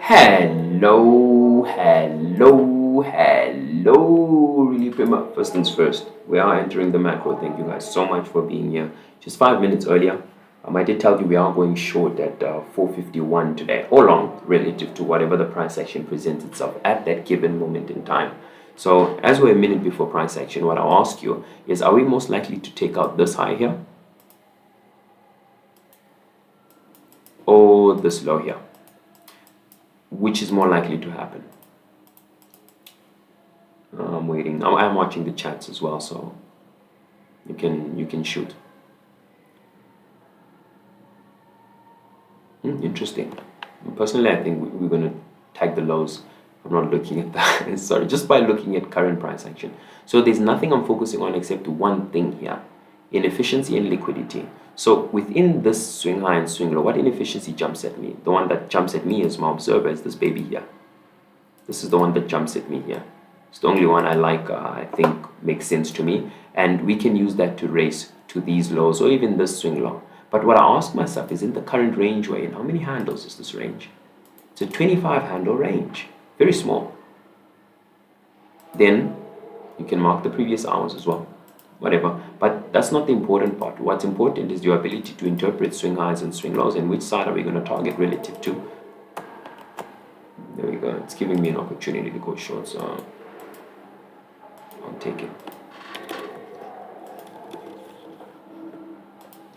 Hello, really prima. First things first, we are entering the macro. Thank you guys so much for being here. Just 5 minutes earlier, I did tell you we are going short at 451 today, or long relative to whatever the price action presents itself at that given moment in time. So, as we're a minute before price action, what I'll ask you is, are we most likely to take out this high here or this low here? Which is more likely to happen? I'm waiting. Now I'm watching the chats as well, so you can shoot. Interesting. Personally, I think we're gonna tag the lows. I'm not looking at that. Sorry, just by looking at current price action. So there's nothing I'm focusing on except one thing here: inefficiency and liquidity. So within this swing high and swing low, what inefficiency jumps at me? The one that jumps at me as my observer is this baby here. This is the one that jumps at me here. It's the only one I like, I think makes sense to me. And we can use that to race to these lows or even this swing low. But what I ask myself is, in the current range we're in, how many handles is this range? It's a 25 handle range, very small. Then you can mark the previous hours as well, whatever. But that's not the important part. What's important is your ability to interpret swing highs and swing lows, and which side are we going to target relative to. There we go. It's giving me an opportunity to go short, so I'll take it.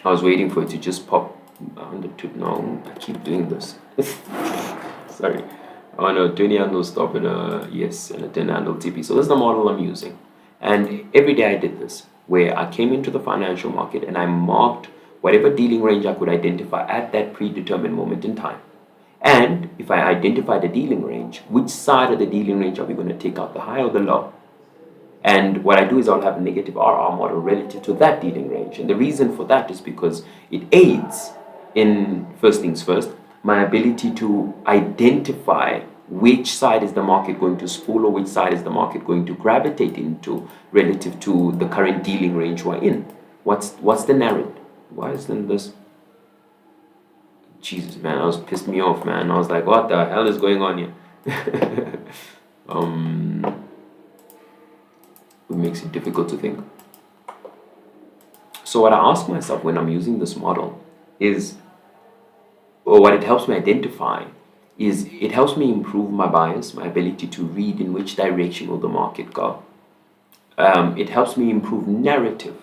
I was waiting for it to just pop 102. No, I keep doing this. Sorry. Oh no, 20 handle stop and yes, and a 10 handle TP. So this is the model I'm using. And every day I did this, where I came into the financial market and I marked whatever dealing range I could identify at that predetermined moment in time. And if I identify the dealing range, which side of the dealing range are we going to take out, the high or the low? And what I do is I'll have a negative RR model relative to that dealing range. And the reason for that is because it aids in, first things first, my ability to identify which side is the market going to spool or which side is the market going to gravitate into relative to the current dealing range we're in. What's the narrative? Why isn't this? Jesus, man, I was pissed me off, man. I was like, what the hell is going on here? It makes it difficult to think. So what I ask myself when I'm using this model is, or what it helps me identify is, it helps me improve my bias, my ability to read in which direction will the market go. It helps me improve narrative.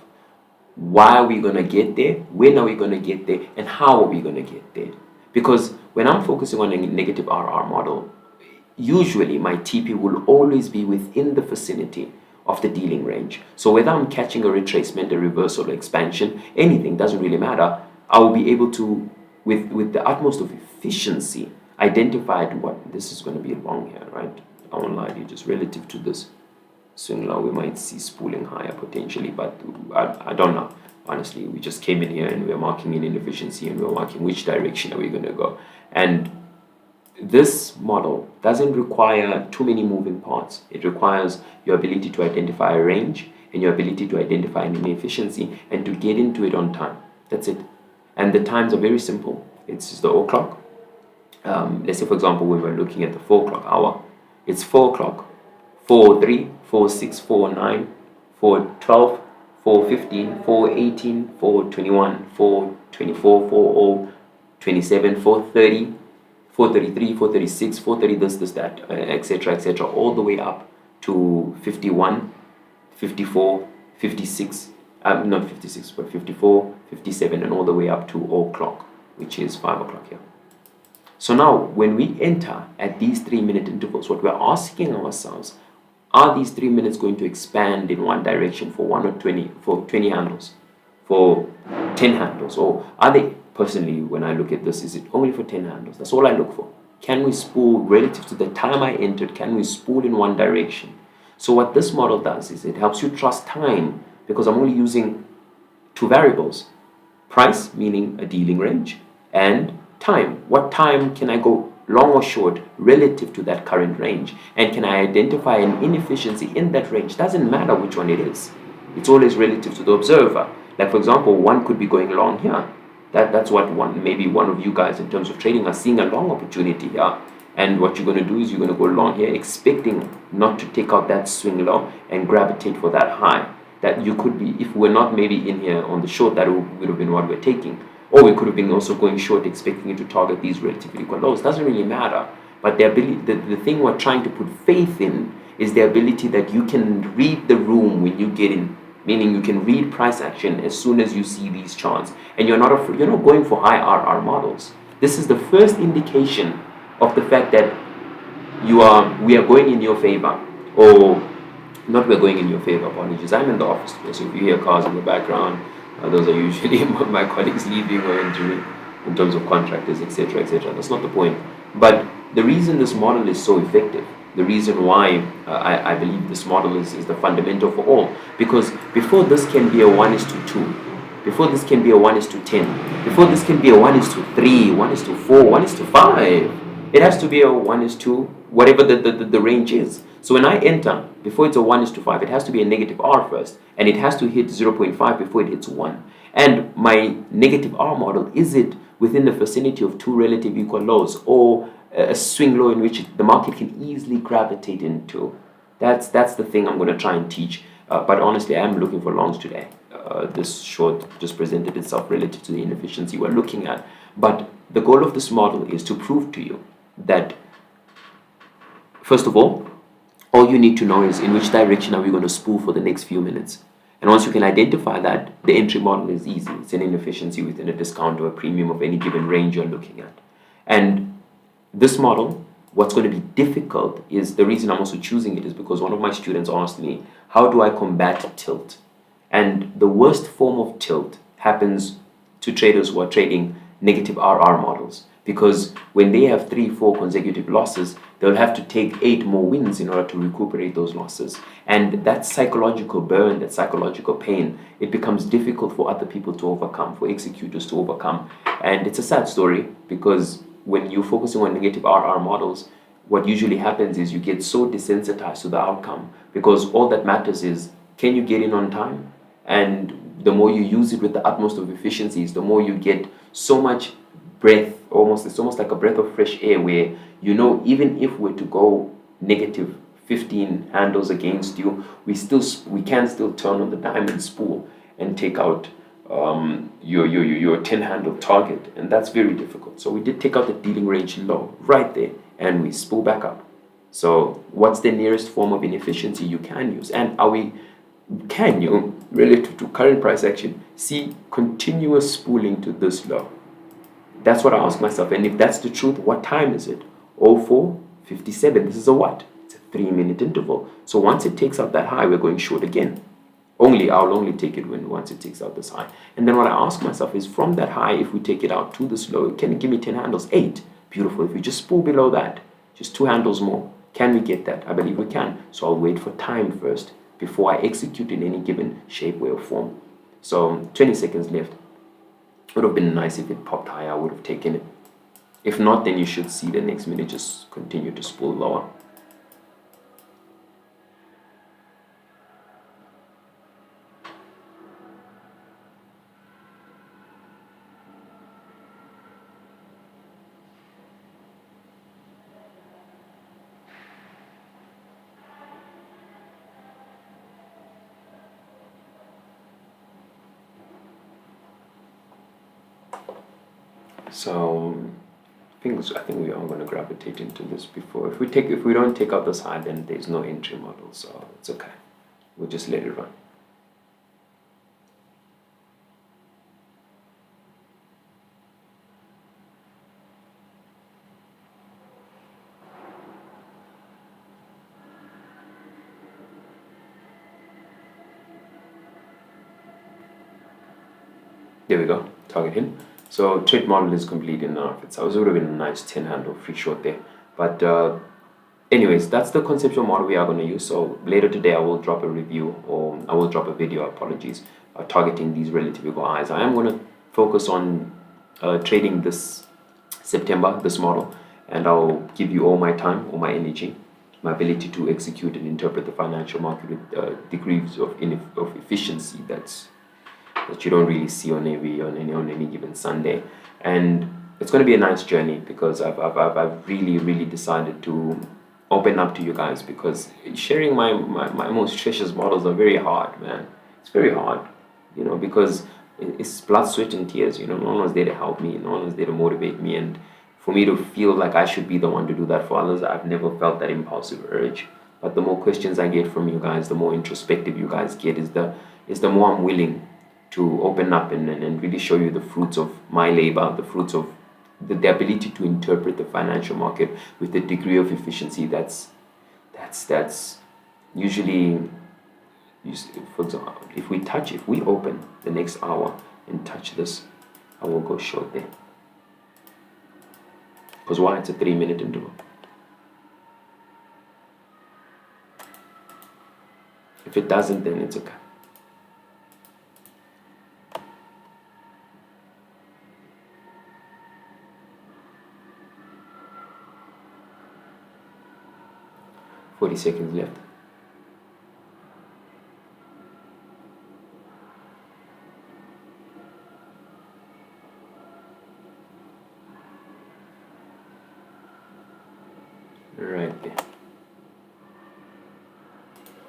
Why are we going to get there? When are we going to get there? And how are we going to get there? Because when I'm focusing on a negative RR model, usually my TP will always be within the vicinity of the dealing range. So whether I'm catching a retracement, a reversal, or expansion, anything, doesn't really matter. I will be able to, with the utmost of efficiency, identify what this is going to be long here, right? I won't lie to you, just relative to this swing low, we might see spooling higher potentially, but I don't know. Honestly, we just came in here and we're marking in inefficiency and we're marking which direction are we going to go. And this model doesn't require too many moving parts. It requires your ability to identify a range and your ability to identify an inefficiency and to get into it on time. That's it. And the times are very simple. It's the o'clock. Let's say, for example, when we're looking at the 4 o'clock hour, it's 4 o'clock, 4:03, 4:06, 4:09, 4:12, 4:15, 4:18, 4:21, 4:24, 4:0, 27, 4:30, 4:33, 4:36, 4:30, this, that, etc., all the way up to 51, 54, 56, not 56, but 54, 57, and all the way up to 0 o'clock, which is 5 o'clock here. So now, when we enter at these 3-minute intervals, what we're asking ourselves, are these 3 minutes going to expand in one direction for 1 or 20, for 20 handles, for 10 handles, or are they, personally, when I look at this, is it only for 10 handles? That's all I look for. Can we spool relative to the time I entered? Can we spool in one direction? So what this model does is it helps you trust time, because I'm only using two variables: price, meaning a dealing range, and time. What time can I go long or short relative to that current range? And can I identify an inefficiency in that range? Doesn't matter which one it is. It's always relative to the observer. Like, for example, one could be going long here. That's what maybe one of you guys in terms of trading are seeing a long opportunity here. And what you're going to do is you're going to go long here, expecting not to take out that swing low and gravitate for that high. That you could be, if we're not maybe in here on the short, that would have been what we're taking. Or we could have been also going short, expecting it to target these relatively equal lows. Doesn't really matter. But the ability, the thing we're trying to put faith in is the ability that you can read the room when you get in, meaning you can read price action as soon as you see these charts, and you're not going for high RR models. This is the first indication of the fact that we are going in your favor, or not we're going in your favor. Apologies, I'm in the office today, so if you hear cars in the background, those are usually my colleagues leaving or entering in terms of contractors, etc., etc. That's not the point. But the reason this model is so effective, the reason why I believe this model is the fundamental for all, because before this can be a 1:2, before this can be a 1:10, before this can be a 1:3, 1:4, 1:5, it has to be a 1:2, whatever the range is. So when I enter, before it's a 1:5, it has to be a negative R first, and it has to hit 0.5 before it hits 1. And my negative R model, is it within the vicinity of two relative equal lows, or a swing low in which the market can easily gravitate into? That's the thing I'm going to try and teach. But honestly, I am looking for longs today. This short just presented itself relative to the inefficiency we're looking at. But the goal of this model is to prove to you that, first of all you need to know is in which direction are we going to spool for the next few minutes. And once you can identify that, the entry model is easy. It's an inefficiency within a discount or a premium of any given range you're looking at. And this model, what's going to be difficult is, the reason I'm also choosing it is because one of my students asked me, how do I combat tilt? And the worst form of tilt happens to traders who are trading negative RR models, because when they have 3-4 consecutive losses, they'll have to take 8 more wins in order to recuperate those losses. And that psychological burn, that psychological pain, it becomes difficult for other people to overcome, for executors to overcome. And it's a sad story, because when you're focusing on negative RR models, what usually happens is you get so desensitized to the outcome, because all that matters is, can you get in on time? And the more you use it with the utmost of efficiencies, the more you get so much breath, it's almost like a breath of fresh air, where even if we're to go negative 15 handles against you, we can still turn on the diamond spool and take out your 10 handle target, and that's very difficult. So we did take out the dealing range low right there, and we spool back up. So what's the nearest form of inefficiency you can use? And can you, relative to current price action, see continuous spooling to this low? That's what I ask myself. And if that's the truth, what time is it? 04:57. This is a what? It's a 3-minute interval. So once it takes out that high, we're going short again. I'll only take it once it takes out this high. And then what I ask myself is, from that high, if we take it out to this low, can it give me 10 handles? 8. Beautiful. If we just spool below that, just 2 handles more, can we get that? I believe we can. So I'll wait for time first before I execute in any given shape, way, or form. So 20 seconds left. Would have been nice if it popped higher. I would have taken it. If not, then you should see the next minute just continue to spool lower. So I think we are going to gravitate into this before. If we don't take out this high, then there's no entry model, so it's okay. We'll just let it run. There we go, target hit. So trade model is complete in and of itself. It would have been a nice 10 handle free short there. But anyways, that's the conceptual model we are going to use. So later today I will drop a review, or I will drop a video, apologies, targeting these relative equal highs. I am going to focus on trading this September, this model, and I'll give you all my time, all my energy, my ability to execute and interpret the financial market with degrees of efficiency that you don't really see on any given Sunday. And it's going to be a nice journey because I've really, really decided to open up to you guys because sharing my most precious models are very hard, man. It's very hard, because it's blood, sweat, and tears. No one was there to help me, no one was there to motivate me, and for me to feel like I should be the one to do that for others, I've never felt that impulsive urge. But the more questions I get from you guys, the more introspective you guys get, is the more I'm willing to open up and really show you the fruits of my labor, the fruits of the ability to interpret the financial market with a degree of efficiency that's usually, for example, if we open the next hour and touch this, I will go short there. Because why? It's a 3-minute interval. If it doesn't, then it's okay. Forty seconds left. Right there.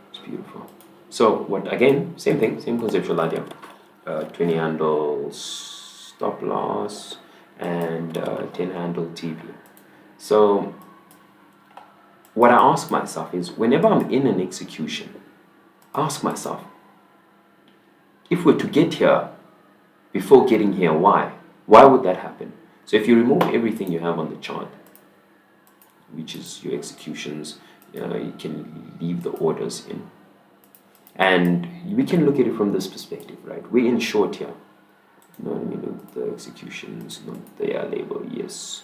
It's beautiful. So what, again, same thing, same conceptual idea. 20 handle stop loss and 10 handle TP. So what I ask myself is, whenever I'm in an execution, I ask myself, if we're to get here before getting here, why? Why would that happen? So if you remove everything you have on the chart, which is your executions, you can leave the orders in. And we can look at it from this perspective, right? We're in short here. No, let me look the executions, not their label, yes.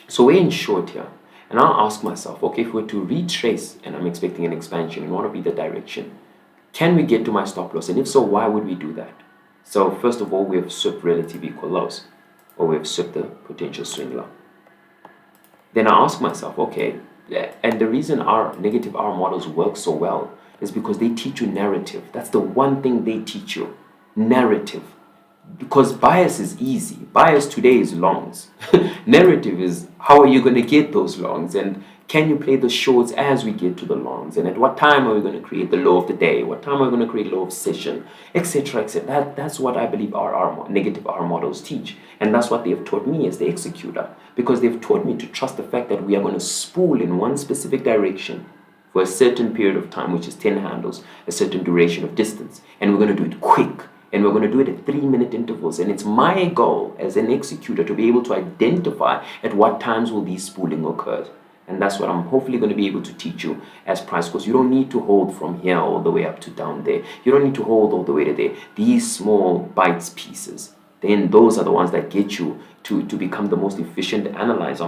So we're in short here. And I'll ask myself, okay, if we're to retrace and I'm expecting an expansion and want to be the direction, can we get to my stop loss? And if so, why would we do that? So first of all, we have swept relative equal lows, or we have swept the potential swing low. Then I ask myself, okay, and the reason our negative R models work so well is because they teach you narrative. That's the one thing they teach you, narrative. Because bias is easy. Bias today is longs. Narrative is, how are you going to get those longs? And can you play the shorts as we get to the longs? And at what time are we going to create the low of the day? What time are we going to create low of session? Etc. etc. That's what I believe our negative R models teach. And that's what they've taught me as the executor. Because they've taught me to trust the fact that we are going to spool in one specific direction for a certain period of time, which is 10 handles, a certain duration of distance. And we're going to do it quick. And we're going to do it at 3-minute intervals. And it's my goal as an executor to be able to identify at what times will these spooling occur. And that's what I'm hopefully going to be able to teach you as price calls. You don't need to hold from here all the way up to down there. You don't need to hold all the way to there. These small bites pieces, then those are the ones that get you to become the most efficient analyzer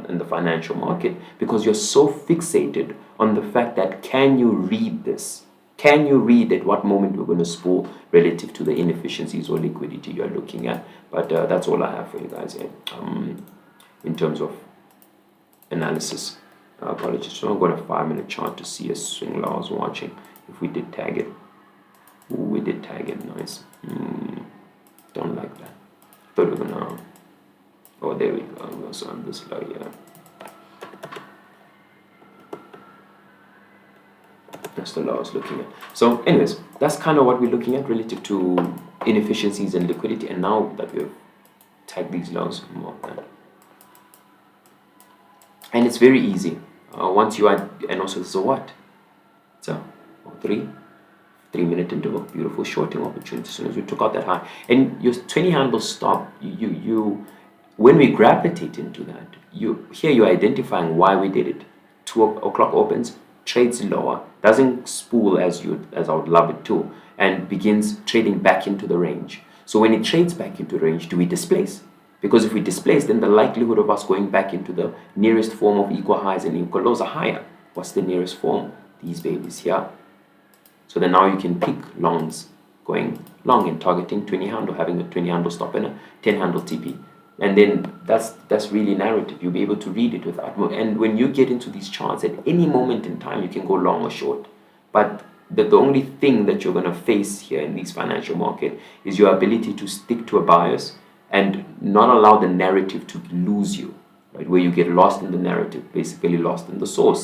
in the financial market, because you're so fixated on the fact that, can you read this? Can you read at what moment we're going to spool relative to the inefficiencies or liquidity you're looking at? But that's all I have for you guys here in terms of analysis. Apologies, so I've got a 5-minute chart to see a swing low I was watching. If we did tag it. Ooh, we did tag it, nice. Don't like that. Thought we were gonna... Oh, there we go. So on this low here. That's the low I was looking at. So anyways, that's kind of what we're looking at relative to inefficiencies and liquidity. And now that we've tagged these lows, more of that. And it's very easy. Once you add, and also so what? So 3-minute interval, beautiful shorting opportunity. As soon as we took out that high, and your 20 handle stop, you when we gravitate into that, you're identifying why we did it. 2 o'clock opens, trades lower, doesn't spool as I would love it to, and begins trading back into the range. So when it trades back into the range, do we displace? Because if we displace, then the likelihood of us going back into the nearest form of equal highs and equal lows are higher. What's the nearest form? These babies here. So then now you can pick longs, going long and targeting 20 handle, having a 20 handle stop and a 10 handle TP. And then that's really narrative. You'll be able to read it without more. And when you get into these charts, at any moment in time, you can go long or short. But the only thing that you're going to face here in this financial market is your ability to stick to a bias and not allow the narrative to lose you, right? Where you get lost in the narrative, basically lost in the source,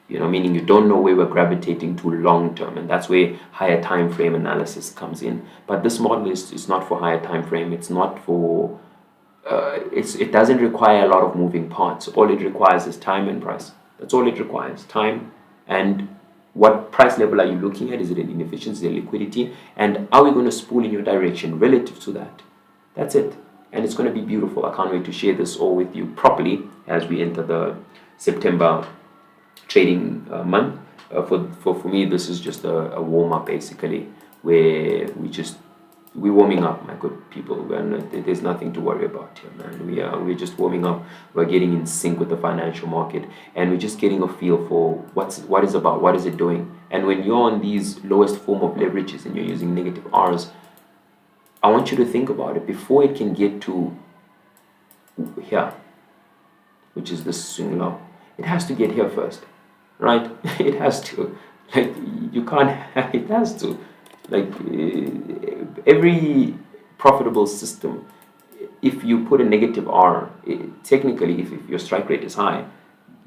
meaning you don't know where we're gravitating to long term, and that's where higher time frame analysis comes in. But this model is not for higher time frame. It's not for it doesn't require a lot of moving parts. All it requires is time and price. That's all it requires. Time and what price level are you looking at? Is it an inefficiency, a liquidity? And are we going to spool in your direction relative to that? That's it. And it's going to be beautiful. I can't wait to share this all with you properly as we enter the September trading month. For me, this is just a warm up basically, where we're warming up, my good people. There's nothing to worry about here, man. We're just warming up. We're getting in sync with the financial market, and we're just getting a feel for what is about, what is it doing. And when you're on these lowest form of leverages and you're using negative R's, I want you to think about it before it can get to here, which is this swing low. It has to get here first, right? It has to. Like, you can't. It has to. Like, every profitable system, if you put a negative R, technically, if your strike rate is high,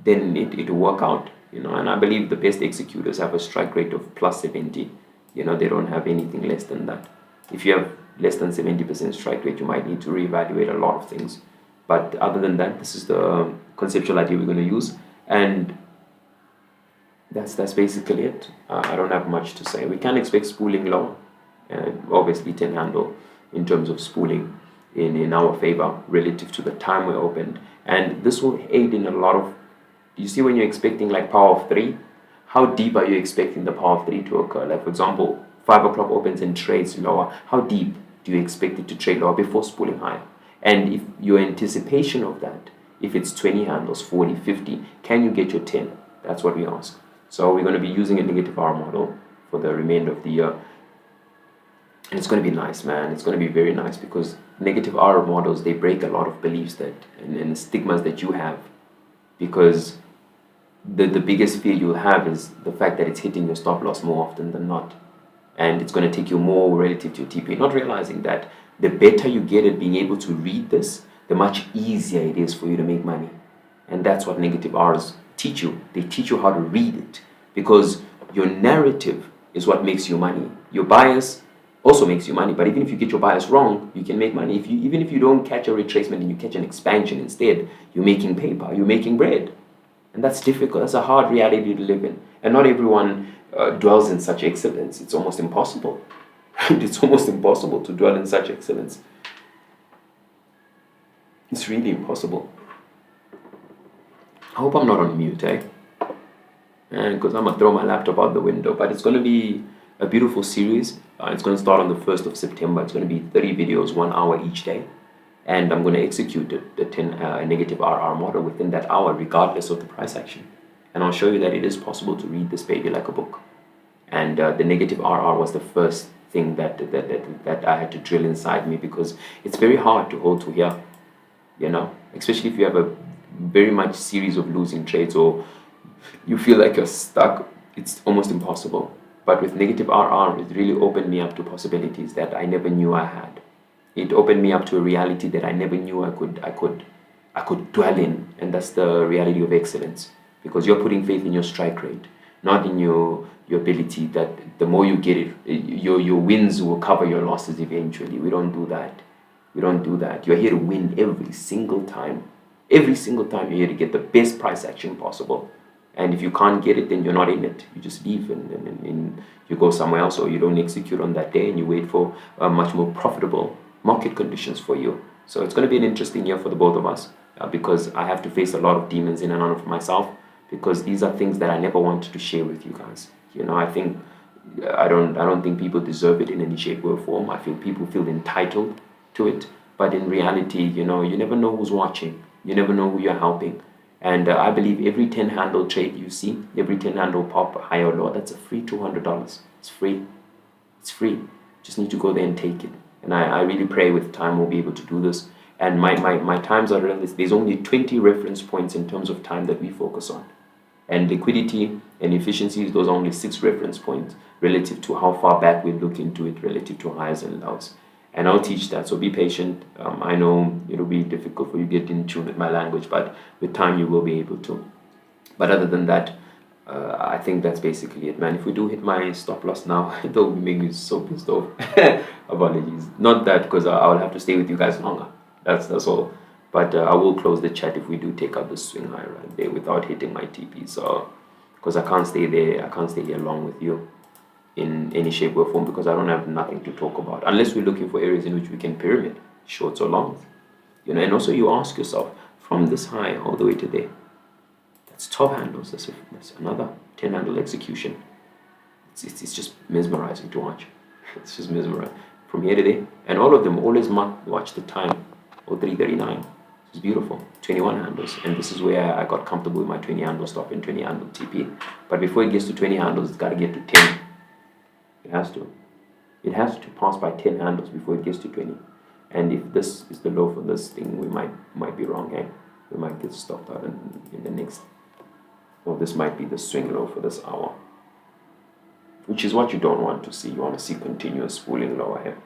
then it will work out, and I believe the best executors have a strike rate of plus 70. They don't have anything less than that. If you have less than 70% strike rate, you might need to reevaluate a lot of things. But other than that, this is the conceptual idea we're going to use, and that's basically it. I don't have much to say. We can expect spooling lower, obviously 10 handle in terms of spooling in our favor relative to the time we opened, and this will aid in a lot of. You see, when you're expecting like power of 3, how deep are you expecting the power of 3 to occur? Like, for example, 5 o'clock opens and trades lower. How deep do you expect it to trade lower before spooling higher? And if your anticipation of that, if it's 20 handles, 40, 50, can you get your 10? That's what we ask. So we're going to be using a negative R model for the remainder of the year. And it's going to be nice, man. It's going to be very nice, because negative R models, they break a lot of beliefs that and stigmas that you have, because the biggest fear you'll have is the fact that it's hitting your stop loss more often than not. And it's going to take you more relative to your TP. Not realizing that the better you get at being able to read this, the much easier it is for you to make money. And that's what negative R's teach you. They teach you how to read it, because your narrative is what makes you money. Your bias also makes you money, but even if you get your bias wrong, you can make money. Even if you don't catch a retracement and you catch an expansion instead, you're making paper, you're making bread. And that's difficult. That's a hard reality to live in. And not everyone dwells in such excellence. It's almost impossible. It's almost impossible to dwell in such excellence. It's really impossible. I hope I'm not on mute, because I'm going to throw my laptop out the window. But it's going to be a beautiful series. It's going to start on the 1st of September. It's going to be 30 videos, 1 hour each day. And I'm going to execute the 10 negative RR model within that hour, regardless of the price action. And I'll show you that it is possible to read this baby like a book. And the negative RR was the first thing that I had to drill inside me, because it's very hard to hold to here, especially if you have a very much series of losing trades, or you feel like you're stuck. It's almost impossible. But with negative RR, it really opened me up to possibilities that I never knew I had. It opened me up to a reality that I never knew I could dwell in, and that's the reality of excellence. Because you're putting faith in your strike rate, not in your ability that the more you get it, your wins will cover your losses eventually. We don't do that. We don't do that. You're here to win every single time. Every single time you're here to get the best price action possible. And if you can't get it, then you're not in it. You just leave and you go somewhere else, or you don't execute on that day and you wait for much more profitable market conditions for you. So it's going to be an interesting year for the both of us, because I have to face a lot of demons in and out of myself, because these are things that I never wanted to share with you guys. I don't think people deserve it in any shape or form. I feel people feel entitled to it, but in reality, you never know who's watching. You never know who you're helping. And I believe every 10 handle trade you see, every 10 handle pop, high or low, that's a free $200. It's free. It's free. Just need to go there and take it. And I really pray with time we'll be able to do this. And my times are realistic. There's only 20 reference points in terms of time that we focus on. And liquidity and efficiencies, those are only 6 reference points relative to how far back we look into it, relative to highs and lows. and I'll teach that. So be patient. I know it'll be difficult for you to get in tune with my language, but with time you will be able to. But other than that, I think that's basically it, man. If we do hit my stop loss now, it will make me so pissed off. Apologies. Not that, because I'll have to stay with you guys longer. That's all. But I will close the chat if we do take out the swing high right there without hitting my TP. So, because I can't stay there, I can't stay here long with you in any shape or form, because I don't have nothing to talk about unless we're looking for areas in which we can pyramid, shorts or longs. And also you ask yourself, from this high all the way to there, that's 12 handles. That's another 10 handle execution. It's just mesmerizing to watch. It's just mesmerizing from here to there, and all of them always watch the time. 0339. It's beautiful. 21 handles, and this is where I got comfortable with my 20 handle stop and 20 handle TP. But before it gets to 20 handles, it's got to get to 10. It has to. It has to pass by 10 handles before it gets to 20. And if this is the low for this thing, we might be wrong, eh? We might get stopped out in the next. Or this might be the swing low for this hour, which is what you don't want to see. You want to see continuous spooling lower here.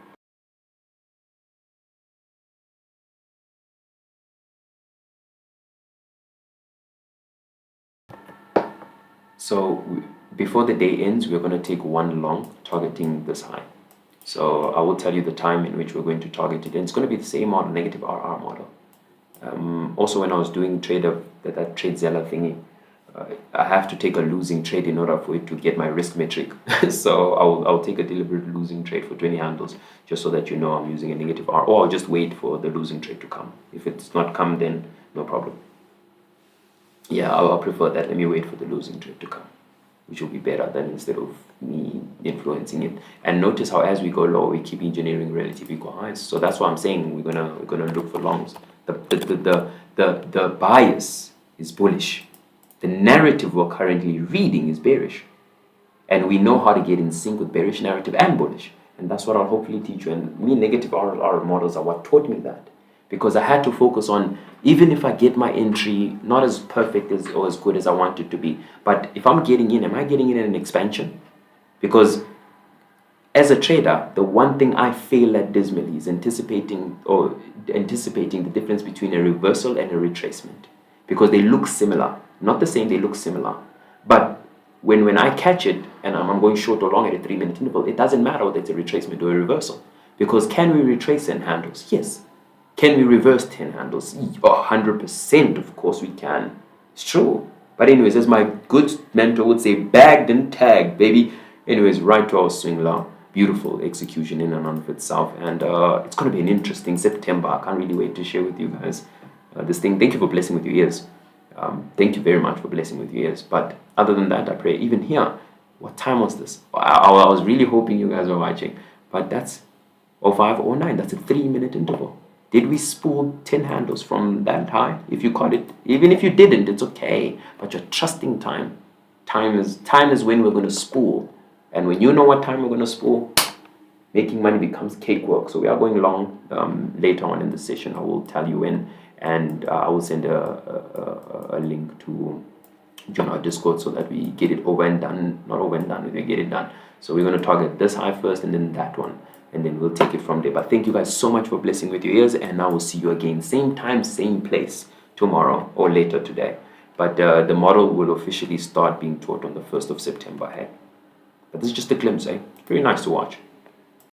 So before the day ends, we're going to take one long, targeting this high. So I will tell you the time in which we're going to target it, and it's going to be the same model, negative RR model. Also, when I was doing that TradeZella thingy, I have to take a losing trade in order for it to get my risk metric. So I'll take a deliberate losing trade for 20 handles, just so that you know I'm using a negative R, or I'll just wait for the losing trade to come. If it's not come, then no problem. Yeah, I'll prefer that. Let me wait for the losing trade to come, which will be better than instead of me influencing it. And notice how as we go low, we keep engineering relative equal highs. So that's why I'm saying we're gonna look for longs. The bias is bullish. The narrative we're currently reading is bearish, and we know how to get in sync with bearish narrative and bullish. And that's what I'll hopefully teach you. And me, negative RR models are what taught me that, because I had to focus on, even if I get my entry not as perfect or as good as I want it to be, but if I'm getting in, am I getting in an expansion? Because as a trader, the one thing I fail at dismally is anticipating the difference between a reversal and a retracement, because they look similar. Not the same, they look similar. But when I catch it and I'm going short or long at a 3-minute interval, it doesn't matter whether it's a retracement or a reversal. Because can we retrace 10 handles? Yes. Can we reverse 10 handles? 100%, of course we can. It's true. But anyways, as my good mentor would say, bagged and tagged, baby. Anyways, right to our swing low. Beautiful execution in and of itself. And it's going to be an interesting September. I can't really wait to share with you guys this thing. Thank you for blessing with your ears. Thank you very much for blessing with your ears. But other than that, I pray, even here, what time was this? I was really hoping you guys were watching. But that's 05, 09. That's a 3-minute interval. Did we spool 10 handles from that high? If you caught it, even if you didn't, it's okay. But you're trusting time. Time is when we're going to spool. And when you know what time we're going to spool, making money becomes cakewalk. So we are going long later on in the session. I will tell you when, and I will send a link to join our Discord so that we get it over and done. Not over and done, we get it done. So we're going to target this high first and then that one, and then we'll take it from there. But thank you guys so much for blessing with your ears, and I will see you again, same time, same place, tomorrow or later today. But the model will officially start being taught on the 1st of September. Hey? But this is just a glimpse, eh? Very nice to watch.